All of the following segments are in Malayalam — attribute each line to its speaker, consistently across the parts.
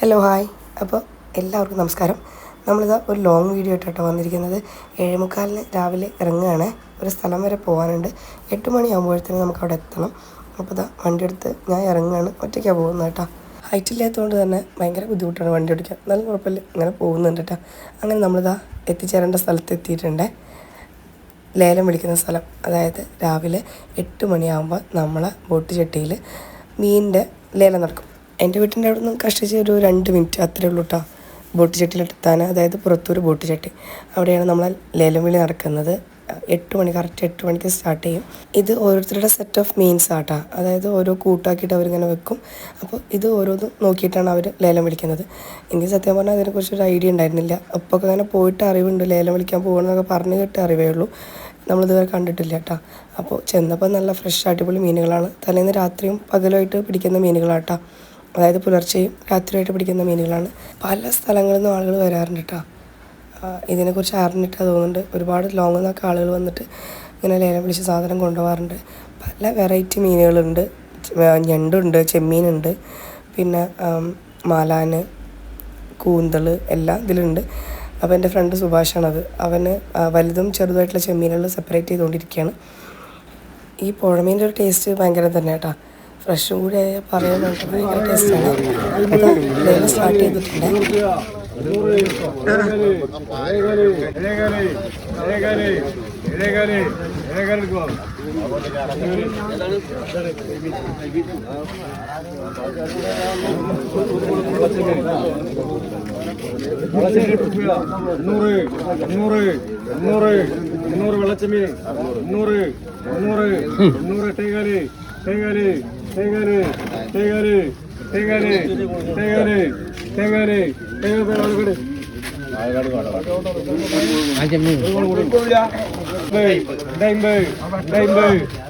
Speaker 1: Hello hi. അപ്പോൾ എല്ലാവർക്കും നമസ്കാരം. നമ്മളിതാ ഒരു ലോങ് വീഡിയോ ആയിട്ടാണ് വന്നിരിക്കുന്നത്. 7:45 രാവിലെ ഇറങ്ങുകയാണ്. ഒരു സ്ഥലം വരെ പോകാനുണ്ട്. 8 മണിയാകുമ്പോഴത്തേനും നമുക്ക് അവിടെ എത്തണം. അപ്പോൾ ഇതാ വണ്ടി എടുത്ത് ഞാൻ ഇറങ്ങുകയാണ്. ഒറ്റയ്ക്കാണ് പോകുന്നത് കേട്ടോ. ഹൈറ്റ് ഇല്ലാത്തതുകൊണ്ട് തന്നെ ഭയങ്കര ബുദ്ധിമുട്ടാണ് വണ്ടി ഓടിക്കാൻ. നല്ല കുഴപ്പമില്ല, അങ്ങനെ പോകുന്നുണ്ട് കേട്ടോ. അങ്ങനെ നമ്മളിതാ എത്തിച്ചേരേണ്ട സ്ഥലത്ത് എത്തിയിട്ടുണ്ട്. ലേലം വിളിക്കുന്ന സ്ഥലം, അതായത് രാവിലെ 8 മണിയാകുമ്പോൾ നമ്മളെ ബോട്ട് ചട്ടിയിൽ മീനിൻ്റെ ലേലം നടക്കും. എൻ്റെ വീട്ടിൻ്റെ അവിടെ നിന്ന് കഷ്ടിച്ച് ഒരു 2 മിനിറ്റ് അത്രയേ ഉള്ളൂ കേട്ടോ ബോട്ട് ചട്ടിയിലെത്താൻ. അതായത് പുറത്തൊരു ബോട്ട് ചട്ടി, അവിടെയാണ് നമ്മളെ ലേലം വിളി നടക്കുന്നത്. 8 മണി, കറക്റ്റ് 8 മണിക്ക് സ്റ്റാർട്ട് ചെയ്യും. ഇത് ഓരോരുത്തരുടെ സെറ്റ് ഓഫ് മീൻസ് ആട്ടാ, അതായത് ഓരോ കൂട്ടാക്കിയിട്ട് അവരിങ്ങനെ വെക്കും. അപ്പോൾ ഇത് ഓരോന്നും നോക്കിയിട്ടാണ് അവർ ലേലം വിളിക്കുന്നത്. എനിക്ക് സത്യം പറഞ്ഞാൽ അതിനെക്കുറിച്ചൊരു ഐഡിയ ഉണ്ടായിരുന്നില്ല. അപ്പോൾ അങ്ങനെ പോയിട്ട് അറിവുണ്ട്, ലേലം വിളിക്കാൻ പോകണമെന്നൊക്കെ പറഞ്ഞു കേട്ട് അറിവേ ഉള്ളൂ, നമ്മളിതുവരെ കണ്ടിട്ടില്ല കേട്ടോ. അപ്പോൾ ചെന്നപ്പോൾ നല്ല ഫ്രഷ് അടിപൊളി മീനുകളാണ്. തലേന്ന് രാത്രിയും പകലുമായിട്ട് പിടിക്കുന്ന മീനുകളാട്ടോ, അതായത് പുലർച്ചെയും രാത്രിയായിട്ട് പിടിക്കുന്ന മീനുകളാണ്. പല സ്ഥലങ്ങളിൽ നിന്നും ആളുകൾ വരാറുണ്ട് കേട്ടോ. ഇതിനെക്കുറിച്ച് അറിഞ്ഞിട്ടാണ് തോന്നുന്നുണ്ട്. ഒരുപാട് ലോങ്ങിൽ നിന്നൊക്കെ ആളുകൾ വന്നിട്ട് ഇങ്ങനെ ലേലം വിളിച്ച് സാധനം കൊണ്ടുപോകാറുണ്ട്. പല വെറൈറ്റി മീനുകളുണ്ട്. ഞണ്ടുണ്ട്, ചെമ്മീനുണ്ട്, പിന്നെ മാലാന്, കൂന്തൾ എല്ലാം ഇതിലുണ്ട്. അപ്പോൾ എൻ്റെ ഫ്രണ്ട് സുഭാഷാണത്. അവന് വലുതും ചെറുതായിട്ടുള്ള ചെമ്മീനുകൾ സെപ്പറേറ്റ് ചെയ്തുകൊണ്ടിരിക്കുകയാണ്. ഈ പുഴമീൻ്റെ ഒരു ടേസ്റ്റ് ഭയങ്കര തന്നെ കേട്ടോ. ഫ്രഷും കൂടി പറയുന്നുണ്ട്, ഭയങ്കര ടേസ്റ്റാണ്. അപ്പോൾ ലേലം സ്റ്റാർട്ട് ചെയ്തിട്ടുണ്ട്.
Speaker 2: വെള്ളച്ചമീൻ 800 ടേകാലി തേങ്ങാലി തേങ്ങാലി തേങ്ങാലി തേങ്ങാലി തേങ്ങാലി തേങ്ങാലി തേങ്ങാലി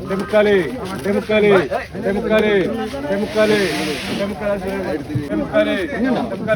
Speaker 2: ഡെമുക്കാലി ഡെമുക്കാലി ഡെമുക്കാലി ഡെമുക്കാലി ഡെമുക്കാലി ഡെമുക്കാലി ഡെമുക്കാലി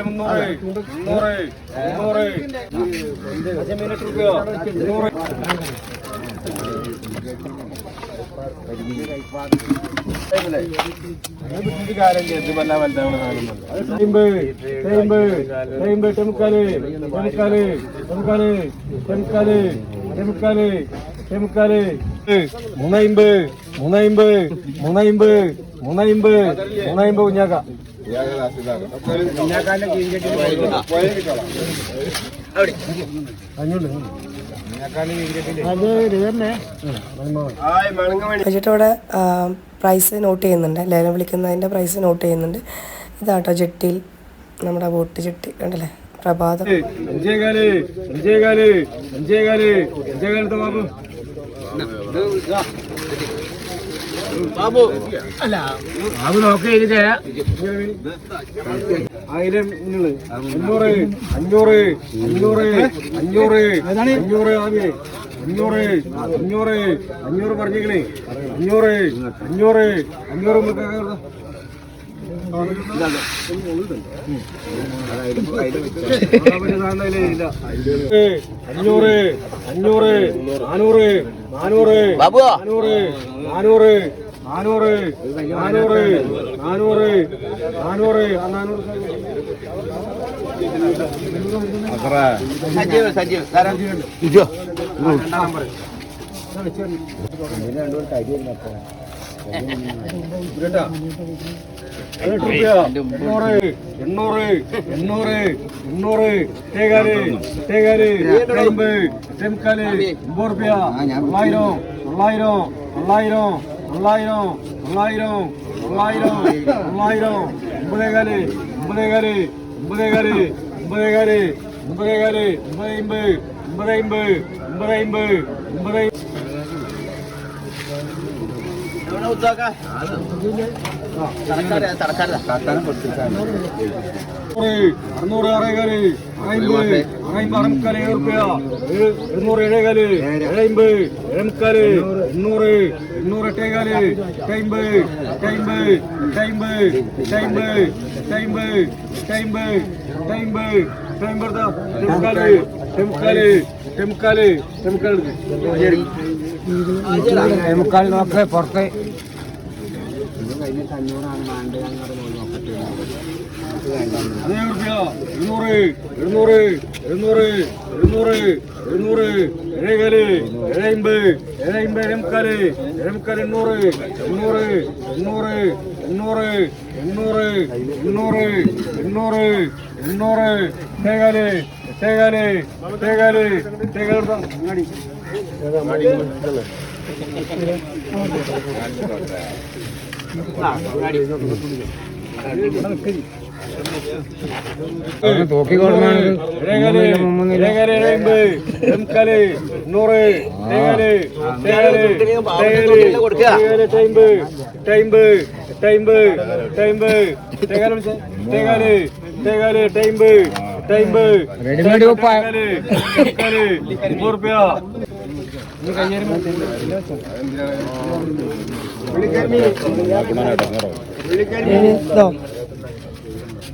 Speaker 2: 350 കുഞ്ഞാക്ക
Speaker 1: അവിടെ പ്രൈസ് നോട്ട് ചെയ്യുന്നുണ്ട്. ലേലം വിളിക്കുന്നതിൻ്റെ പ്രൈസ് നോട്ട് ചെയ്യുന്നുണ്ട്. ഇതാട്ടോ ജെട്ടിയിൽ, നമ്മുടെ ബോട്ട് ജെട്ടി കണ്ടല്ലേ, പ്രഭാതം.
Speaker 2: ബാബു അല്ല ബാബു നോക്കി 1000 500 500 500 500 ആകെ 500 പറഞ്ഞേക്കണേ. 500 നോക്കേ പുറത്ത്. ഇരുന്നൂറ് എഴുന്നൂറ് എഴുന്നൂറ് എഴുന്നൂറ് എഴുന്നൂറ് ഏഴേകാല് ഏഴമ്പത് ഏഴമ്പത് ഏഴേമുക്കാല് ഏഴേമുക്കാല് എണ്ണൂറ് എണ്ണൂറ് എണ്ണൂറ് എണ്ണൂറ് എണ്ണൂറ് എണ്ണൂറ് എണ്ണൂറ് എണ്ണൂറ് എട്ടേകാല് എട്ടേകാല് എട്ടേകാല് എട്ടേകാല് അങ്ങാടി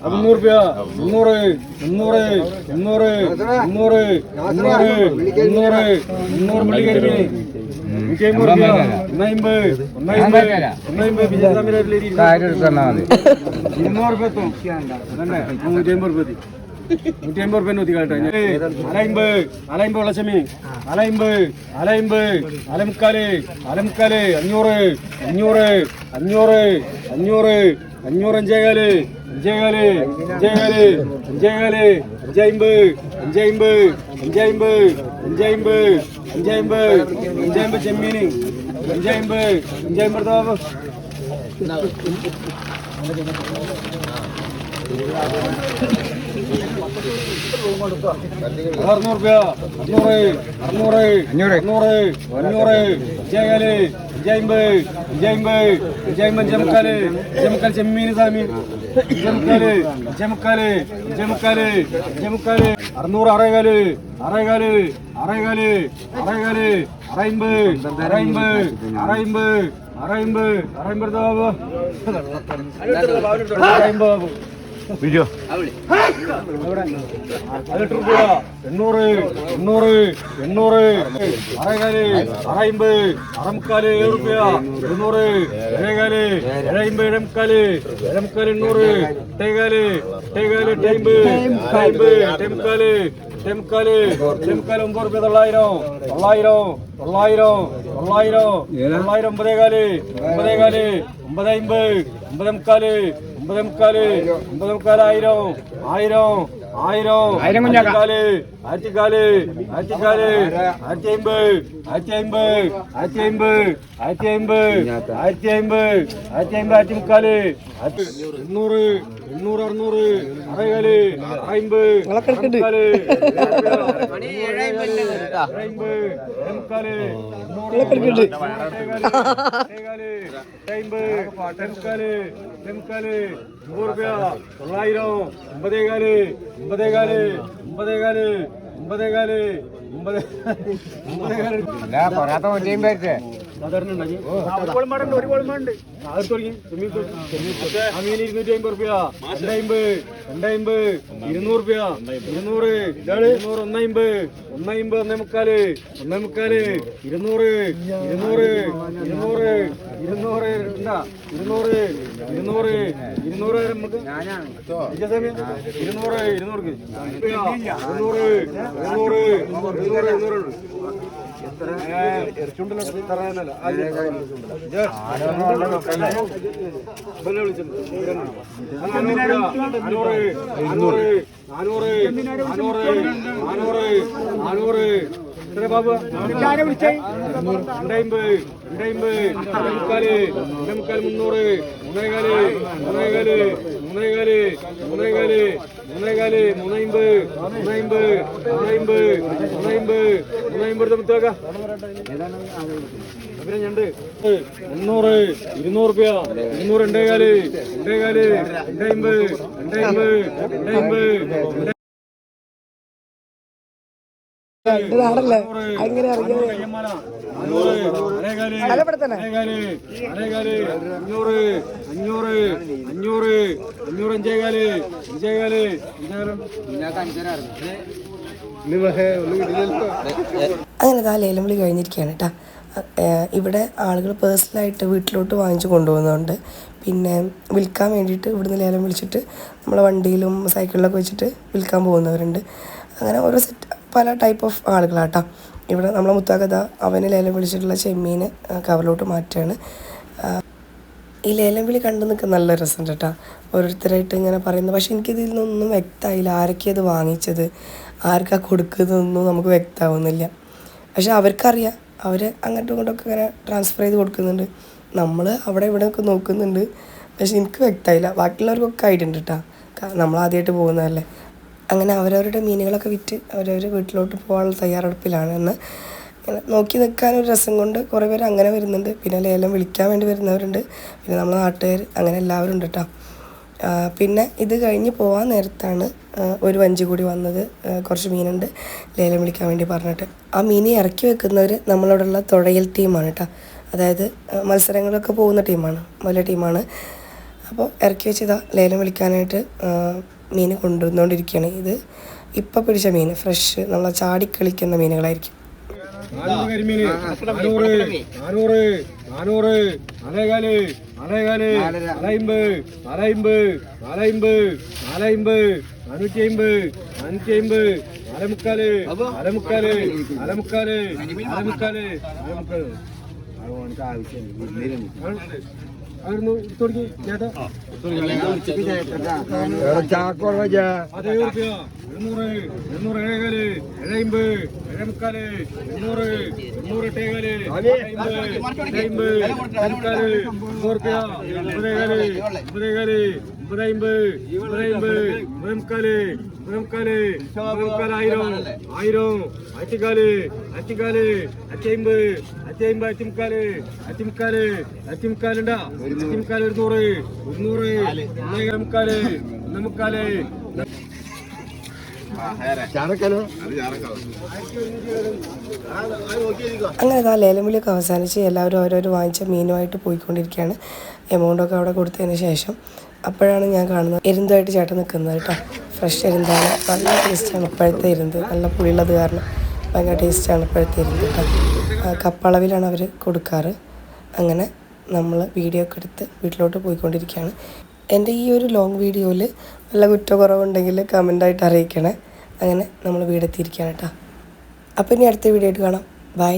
Speaker 2: മുന്നൂറ് രൂപ മുന്നൂറ് മുന്നൂറ് മുന്നൂറ് മുന്നൂറ് മുന്നൂറ് മുന്നൂറ് മുന്നൂറ് മള്ളിക്കരിമീൻ 150 രൂപ 150 രൂപ നൂറ്റി കാട്ടെ അലമ്പത് അലമ്പത് വെള്ളച്ചമീൻ അലമ്പത് അലമ്പത് അലമുക്കാല് അലമുക്കാല് 500 500 500 500 500 അഞ്ചേകാല് അഞ്ചേകാല് അഞ്ചേകാല് അഞ്ചേകാല് അഞ്ചമ്പത് അഞ്ചമ്പത് അഞ്ചമ്പത് അഞ്ചമ്പത് അഞ്ചമ്പത് അഞ്ചമ്പത് ചെമ്മീന് അഞ്ചമ്പത് അഞ്ചമ്പത് അറുന്നൂറ് രൂപ അറുന്നൂറ് അറുന്നൂറ് അഞ്ഞൂറ് അഞ്ഞൂറ് അഞ്ചേകാല് അഞ്ചമ്പത് അഞ്ചമ്പത് അഞ്ചമ്പത് അഞ്ചമുക്കാല് അഞ്ചമുക്കാല് ചെമ്മീന് സ്വാമി അഞ്ചമുക്കാല് അഞ്ചമുക്കാല് അഞ്ചമുക്കാല് അഞ്ചമുക്കാല് അറുന്നൂറ് അറേകാല് അറേകാല് അറേകാല് അറേകാല് അറമ്പത് അറമ്പത് അറമ്പത് അറമ്പത് അറമ്പത് അറമ്പത് വീഡിയോ 800 രൂപ 800 800 800 അറേകാല് അറമ്പത് അറമുക്കാല് 7 രൂപ 200 ഏഴേകാല് ഏഴമ്പത് ഏഴമുക്കാല് ഏഴമുക്കാല് 800 എട്ടേകാല് എട്ടേകാല് എട്ടമ്പത് എട്ടമ്പത് എട്ടേമുക്കാല് എട്ടേമുക്കാല് എട്ടേമുക്കാല് 9 രൂപ 900 900 900 900 ഒമ്പതേകാല് ഒമ്പതേകാല് 950 ഒമ്പതേമുക്കാല് ഒമ്പതേമുക്കാല് ഒമ്പതേമുക്കാല് 1000 ആയിരത്തിക്കാല് ആയിരത്തിക്കാല് ആയിരത്തിക്കാല് 1050 1050 1050 1050 1050 1050 ആയിരത്തിമുക്കാല് 800 800 600 അറേകാല് അമ്പത് അറമുക്കാല് എട്ടേമുക്കാല് എട്ടേമുക്കാല് 900 രൂപ 900 ഒമ്പതേകാല് ഒമ്പതേകാല് ഒമ്പതേകാല് ഒമ്പതേകാല് ഒമ്പതേകാല് സാധാരണ ഒരുപാട് അമീൻ 250 രൂപ 250 250 200 രൂപ 200 200 150 150 ഒന്നേമുക്കാല് ഒന്നേമുക്കാല് 200 200 200 200 എന്താ 200 200 200 നമുക്ക് 200 200 ബാബു മുക്കാല് 300 മൂന്നേകാല് മൂന്നേകാല് മൂന്നേകാല് മൂന്നേകാല് മൂന്നേകാല് 350 മുത്തോക്ക 300 200 രൂപ 200 രണ്ടേകാല് രണ്ടേകാല് 250 250
Speaker 1: അങ്ങനെ ലേലം വിളി കഴിഞ്ഞിരിക്കുകയാണ് കേട്ടോ. ഇവിടെ ആളുകൾ പേഴ്സണലായിട്ട് വീട്ടിലോട്ട് വാങ്ങിച്ച് കൊണ്ടുപോകുന്നുണ്ട്. പിന്നെ വിൽക്കാൻ വേണ്ടിയിട്ട് ഇവിടുന്ന് ലേലം വിളിച്ചിട്ട് നമ്മളെ വണ്ടിയിലും സൈക്കിളിലൊക്കെ വെച്ചിട്ട് വിൽക്കാൻ പോകുന്നവരുണ്ട്. അങ്ങനെ ഓരോ പല ടൈപ്പ് ഓഫ് ആളുകളാട്ടോ. ഇവിടെ നമ്മളെ മുത്താക്കഥ അവന് ലേലം വിളിച്ചിട്ടുള്ള ചെമ്മീൻ കവറിലോട്ട് മാറ്റുകയാണ്. ഈ ലേലം വിളി കണ്ടു നിൽക്കാൻ നല്ല രസമുണ്ട് കേട്ടോ. ഓരോരുത്തരായിട്ട് ഇങ്ങനെ പറയുന്നത്. പക്ഷേ എനിക്കിതിൽ നിന്നൊന്നും വ്യക്തമായില്ല ആരൊക്കെയാണ് ഇത് വാങ്ങിച്ചത്, ആർക്കാണ് കൊടുക്കുന്നതൊന്നും നമുക്ക് വ്യക്തമാവുന്നില്ല. പക്ഷെ അവർക്കറിയാം, അവർ അങ്ങോട്ടും ഇങ്ങോട്ടൊക്കെ ഇങ്ങനെ ട്രാൻസ്ഫർ ചെയ്ത് കൊടുക്കുന്നുണ്ട്. നമ്മൾ അവിടെ ഇവിടെയൊക്കെ നോക്കുന്നുണ്ട്. പക്ഷെ എനിക്ക് വ്യക്തമായില്ല. ബാക്കിയുള്ളവർക്കൊക്കെ ആയിട്ടുണ്ട് കേട്ടോ. നമ്മൾ ആദ്യമായിട്ട് പോകുന്നതല്ലേ. അങ്ങനെ അവരവരുടെ മീനുകളൊക്കെ വിറ്റ് അവരവർ വീട്ടിലോട്ട് പോകാനുള്ള തയ്യാറെടുപ്പിലാണ്. എന്ന് ഇങ്ങനെ നോക്കി നിൽക്കാനൊരു രസം കൊണ്ട് കുറേ പേര് അങ്ങനെ വരുന്നുണ്ട്. പിന്നെ ലേലം വിളിക്കാൻ വേണ്ടി വരുന്നവരുണ്ട്. പിന്നെ നമ്മളെ നാട്ടുകാർ അങ്ങനെ എല്ലാവരും ഉണ്ട് കേട്ടോ. പിന്നെ ഇത് കഴിഞ്ഞ് പോകാൻ നേരത്താണ് ഒരു വഞ്ചി കൂടി വന്നത്. കുറച്ച് മീനുണ്ട് ലേലം വിളിക്കാൻ വേണ്ടി പറഞ്ഞിട്ട്. ആ മീനെ ഇറക്കി വെക്കുന്നവർ നമ്മളോടുള്ള തുഴയൽ ടീമാണ് കേട്ടോ. അതായത് മത്സരങ്ങളൊക്കെ പോകുന്ന ടീമാണ്, വലിയ ടീമാണ്. അപ്പോൾ ഇറക്കി വെച്ചതാ ലേലം വിളിക്കാനായിട്ട് മീൻ കൊണ്ടുവന്നുകൊണ്ടിരിക്കുകയാണ്. ഇത് ഇപ്പം പിടിച്ച മീൻ ഫ്രഷ് നമ്മൾ ചാടിക്കളിക്കുന്ന മീനുകളായിരിക്കും.
Speaker 2: 400 കരിമീൻ, 400, 400, 400, 450, 450, 450, 450, 450, 450, 450, 450, 450, 450, 450, 450, 450. അവിടുന്ന് തുടങ്ങി ചേട്ടാ
Speaker 3: ചാക്കോ വെച്ചാ
Speaker 2: അതേ റുപ്യ 200, 200, 750, 750, 750, 800, 800, 850, 850, 100 റുപ്യ 950, 950, 950, 950, 950, 1000, 1000, അറ്റിക്കാല്, അറ്റിക്കാല്, 550, 550, അറ്റിമുക്കാല്, അറ്റിമുക്കാലുണ്ടാ, അറ്റിമുക്കാല് 100, 100, 100, നമുക്കാല്
Speaker 1: അങ്ങനെ ആ ലേലം വിളിയൊക്കെ അവസാനിച്ച് എല്ലാവരും ഓരോരോ വാങ്ങിച്ച മീനുമായിട്ട് പോയിക്കൊണ്ടിരിക്കുകയാണ്. എമൗണ്ടൊക്കെ അവിടെ കൊടുത്തതിന് ശേഷം അപ്പോഴാണ് ഞാൻ കാണുന്നത് എരുന്തുമായിട്ട് ചേട്ടൻ നിൽക്കുന്നത് കേട്ടോ. ഫ്രഷ് എരുന്താണ്, നല്ല ടേസ്റ്റാണ്. ഇപ്പോഴത്തെ എരുന്ത് നല്ല പുളിയുള്ളത് കാരണം ഭയങ്കര ടേസ്റ്റാണ് ഇപ്പോഴത്തെ എരുന്ത് കേട്ടോ. കപ്പളവിലാണ് അവർ കൊടുക്കാറ്. അങ്ങനെ നമ്മൾ വീഡിയോ ഒക്കെ എടുത്ത് വീട്ടിലോട്ട് പോയിക്കൊണ്ടിരിക്കുകയാണ്. എൻ്റെ ഈ ഒരു ലോങ് വീഡിയോയിൽ വല്ല കുറ്റക്കുറവുണ്ടെങ്കിൽ കമൻ്റായിട്ട് അറിയിക്കണേ. അങ്ങനെ നമ്മൾ വീടെത്തിയിരിക്കുകയാണ് കേട്ടോ. അപ്പോൾ ഇനി അടുത്ത വീഡിയോ ആയിട്ട് കാണാം. ബൈ.